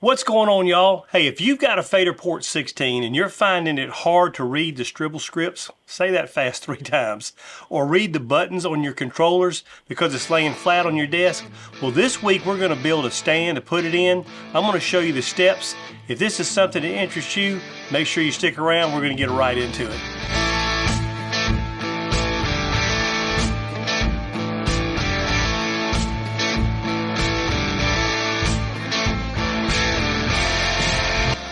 What's going on, y'all? Hey, if you've got a Faderport 16 and you're finding it hard to read the scribble scripts, say that fast 3 times, or read the buttons on your controllers because it's laying flat on your desk, well, this week we're going to build a stand to put it in. I'm going to show you the steps. If this is something that interests you, make sure you stick around. We're going to get right into it.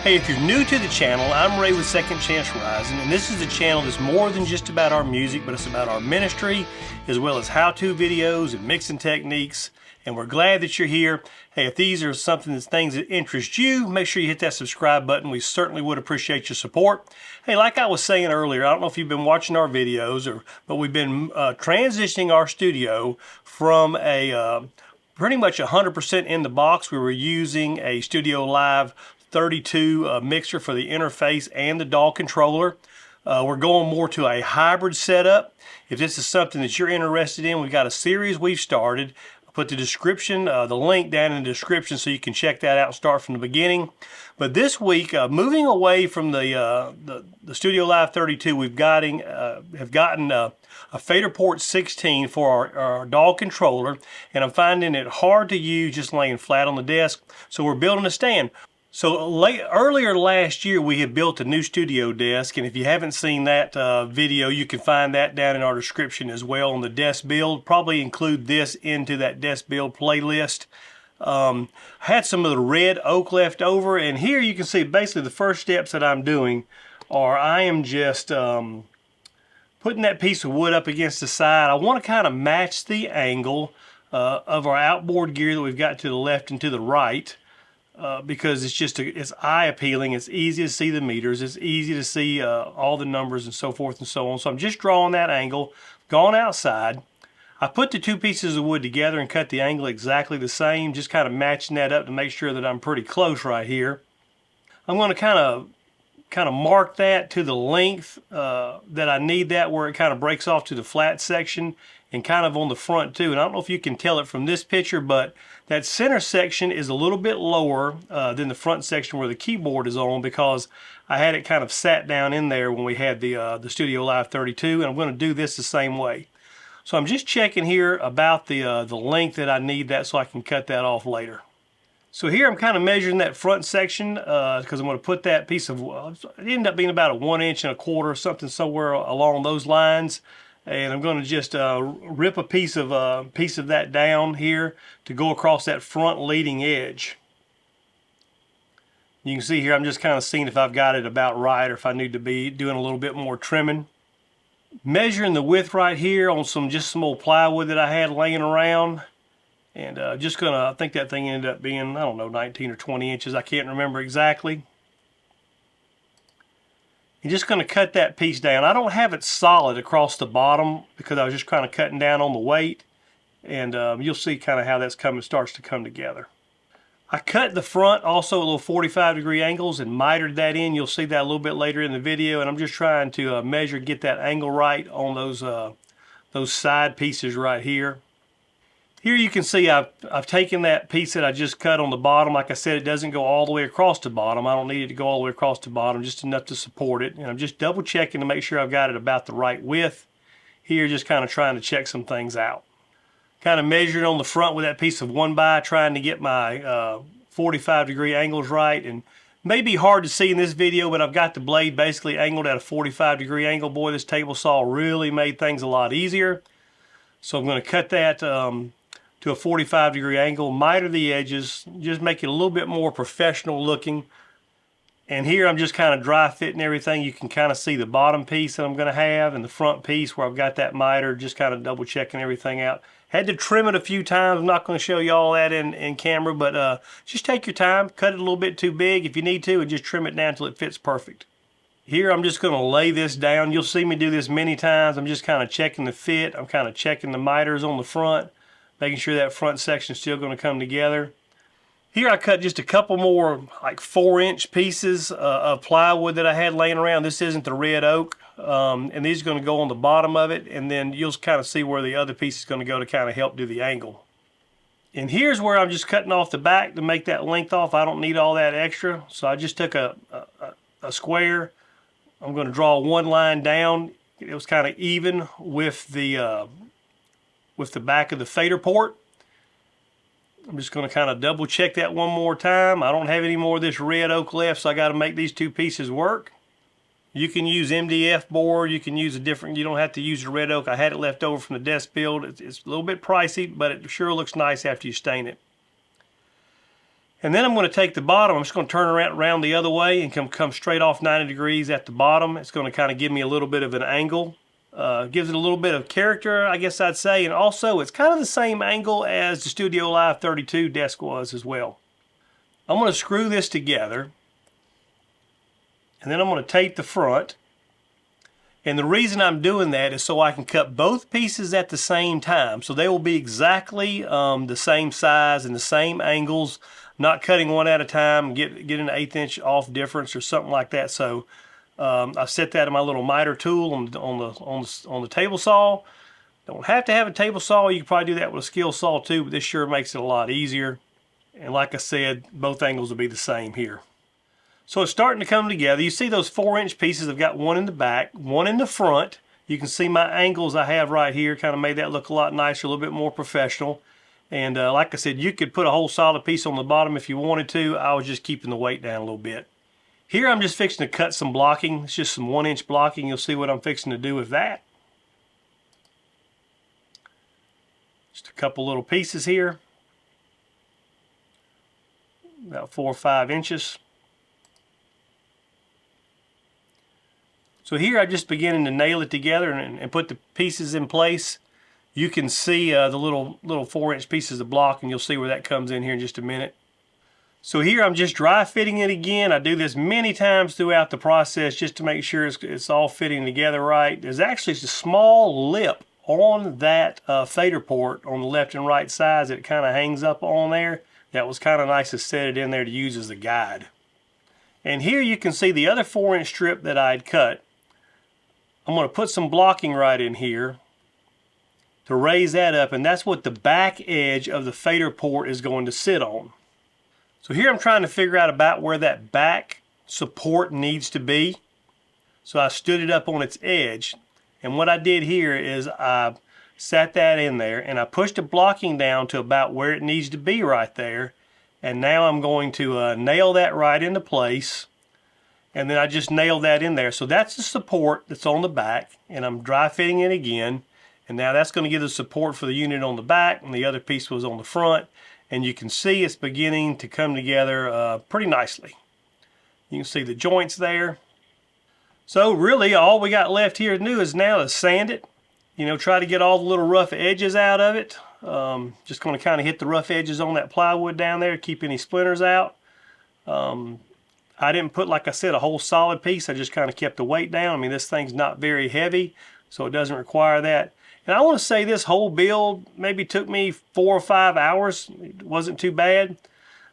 Hey, if you're new to the channel, I'm Ray with Second Chance Rising, and this is a channel that's more than just about our music, but it's about our ministry, as well as how-to videos and mixing techniques, and we're glad that you're here. Hey, if these are things that interest you, make sure you hit that subscribe button. We certainly would appreciate your support. Hey, like I was saying earlier, I don't know if you've been watching our videos, but we've been transitioning our studio from a pretty much 100% in the box. We were using a Studio Live 32 mixer for the interface and the DAW controller. We're going more to a hybrid setup. If this is something that you're interested in, we've got a series we've started. I'll put the description, the link down in the description so you can check that out and start from the beginning. But this week, moving away from the Studio Live 32, have gotten a Faderport 16 for our DAW controller, and I'm finding it hard to use just laying flat on the desk. So we're building a stand. So earlier last year, we had built a new studio desk, and if you haven't seen that video, you can find that down in our description as well on the desk build. Probably include this into that desk build playlist. Had some of the red oak left over, and here you can see basically the first steps that I'm doing are I am just putting that piece of wood up against the side. I want to kind of match the angle of our outboard gear that we've got to the left and to the right. Because it's eye appealing, it's easy to see the meters, it's easy to see all the numbers and so forth and so on. So I'm just drawing that angle, gone outside. I put the two pieces of wood together and cut the angle exactly the same, just kind of matching that up to make sure that I'm pretty close right here. I'm going to kind of mark that to the length that I need that, where it kind of breaks off to the flat section and kind of on the front too. And I don't know if you can tell it from this picture, but that center section is a little bit lower than the front section where the keyboard is on, because I had it kind of sat down in there when we had the Studio Live 32, and I'm going to do this the same way. So I'm just checking here about the length that I need that so I can cut that off later. So here I'm kind of measuring that front section because I'm going to put that piece of, it ended up being about a 1 1/4 inches, something somewhere along those lines. And I'm going to just rip a piece of that down here to go across that front leading edge. You can see here I'm just kind of seeing if I've got it about right or if I need to be doing a little bit more trimming. Measuring the width right here on just some old plywood that I had laying around. And just going to, I think that thing ended up being, I don't know, 19 or 20 inches. I can't remember exactly. You're just going to cut that piece down. I don't have it solid across the bottom because I was just kind of cutting down on the weight. And you'll see kind of how that's starts to come together. I cut the front also a little 45-degree angles and mitered that in. You'll see that a little bit later in the video. And I'm just trying to measure, get that angle right on those side pieces right here. Here you can see I've taken that piece that I just cut on the bottom. Like I said, it doesn't go all the way across the bottom. I don't need it to go all the way across the bottom, just enough to support it. And I'm just double checking to make sure I've got it about the right width. Here, just kind of trying to check some things out. Kind of measured on the front with that piece of 1x, trying to get my 45-degree angles right. And may be hard to see in this video, but I've got the blade basically angled at a 45-degree angle. Boy, this table saw really made things a lot easier. So I'm going to cut that to a 45-degree angle, miter the edges, just make it a little bit more professional looking. And here I'm just kind of dry fitting everything. You can kind of see the bottom piece that I'm going to have and the front piece where I've got that miter, just kind of double checking everything out. Had to trim it a few times. I'm not going to show you all that in camera, but just take your time, cut it a little bit too big if you need to, and just trim it down until it fits perfect. Here I'm just going to lay this down. You'll see me do this many times. I'm just kind of checking the fit. I'm kind of checking the miters on the front, making sure that front section is still going to come together. Here I cut just a couple more like 4-inch pieces of plywood that I had laying around. This isn't the red oak, and these are going to go on the bottom of it, and then you'll kind of see where the other piece is going to go to kind of help do the angle. And here's where I'm just cutting off the back to make that length off. I don't need all that extra. So I just took a square. I'm going to draw one line down. It was kind of even with the back of the Faderport. I'm just going to kind of double check that one more time. I don't have any more of this red oak left, so I got to make these two pieces work. You can use MDF board. You can use a different, you don't have to use the red oak. I had it left over from the desk build. It's a little bit pricey, but it sure looks nice after you stain it. And then I'm going to take the bottom. I'm just going to turn around the other way and come straight off 90 degrees at the bottom. It's going to kind of give me a little bit of an angle. Gives it a little bit of character, I guess I'd say. And also, it's kind of the same angle as the Studio Live 32 desk was as well. I'm going to screw this together. And then I'm going to tape the front. And the reason I'm doing that is so I can cut both pieces at the same time. So they will be exactly the same size and the same angles. Not cutting one at a time, get an 1/8 inch off difference or something like that. So I set that in my little miter tool on the table saw. Don't have to have a table saw. You can probably do that with a skill saw too, but this sure makes it a lot easier. And like I said, both angles will be the same here. So it's starting to come together. You see those 4-inch pieces. I've got one in the back, one in the front. You can see my angles I have right here. Kind of made that look a lot nicer, a little bit more professional. And like I said, you could put a whole solid piece on the bottom if you wanted to. I was just keeping the weight down a little bit. Here I'm just fixing to cut some blocking. It's just some 1-inch blocking. You'll see what I'm fixing to do with that. Just a couple little pieces here. About 4 or 5 inches. So here I'm just beginning to nail it together and put the pieces in place. You can see the little 4-inch pieces of block, and you'll see where that comes in here in just a minute. So here I'm just dry fitting it again. I do this many times throughout the process just to make sure it's all fitting together right. There's actually a small lip on that Faderport on the left and right sides that kind of hangs up on there. That was kind of nice to set it in there to use as a guide. And here you can see the other 4-inch strip that I'd cut. I'm going to put some blocking right in here to raise that up, and that's what the back edge of the Faderport is going to sit on. So here I'm trying to figure out about where that back support needs to be. So I stood it up on its edge, and what I did here is I sat that in there and I pushed the blocking down to about where it needs to be right there. And now I'm going to nail that right into place. And then I just nailed that in there. So that's the support that's on the back, and I'm dry fitting it again. And now that's going to give the support for the unit on the back, and the other piece was on the front. And you can see it's beginning to come together pretty nicely. You can see the joints there. So really all we got left here to do is now to sand it. You know, try to get all the little rough edges out of it. Just going to kind of hit the rough edges on that plywood down there, keep any splinters out. I didn't put, like I said, a whole solid piece. I just kind of kept the weight down. I mean, this thing's not very heavy, so it doesn't require that. And I want to say this whole build maybe took me 4 or 5 hours. It wasn't too bad.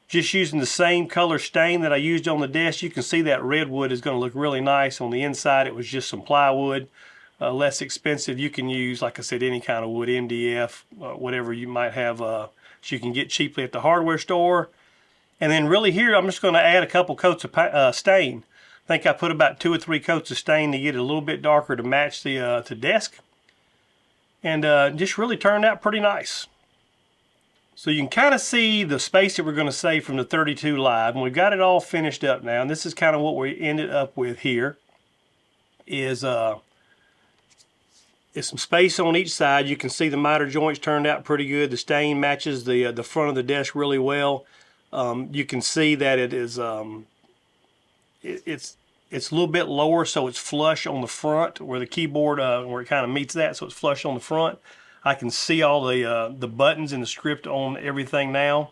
Just using the same color stain that I used on the desk. You can see that redwood is going to look really nice. On the inside, it was just some plywood. Less expensive. You can use, like I said, any kind of wood, MDF, whatever you might have, that you can get cheaply at the hardware store. And then really here, I'm just going to add a couple coats of stain. I think I put about 2 or 3 coats of stain to get it a little bit darker to match the desk. And just really turned out pretty nice. So you can kind of see the space that we're going to save from the 32 Live. And we've got it all finished up now. And this is kind of what we ended up with here. Is some space on each side. You can see the miter joints turned out pretty good. The stain matches the front of the desk really well. You can see that it is it's a little bit lower, so it's flush on the front where the keyboard where it kind of meets that, so it's flush on the front. I can see all the buttons and the script on everything now.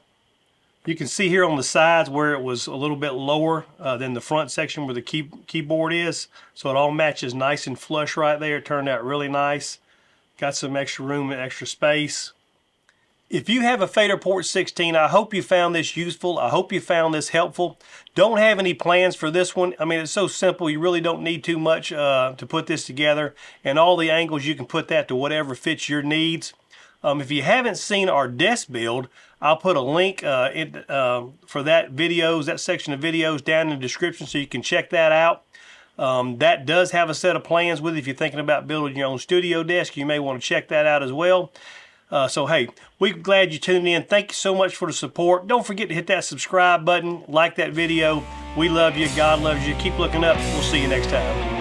You can see here on the sides where it was a little bit lower than the front section where the keyboard is, so it all matches nice and flush right there. It turned out really nice. Got some extra room and extra space. If you have a Faderport 16, I hope you found this useful. I hope you found this helpful. Don't have any plans for this one. I mean, it's so simple. You really don't need too much to put this together. And all the angles, you can put that to whatever fits your needs. If you haven't seen our desk build, I'll put a link for that section of videos down in the description so you can check that out. That does have a set of plans with it. If you're thinking about building your own studio desk, you may want to check that out as well. So hey, we're glad you tuned in. Thank you so much for the support. Don't forget to hit that subscribe button, like that video. We love you. God loves you. Keep looking up. We'll see you next time.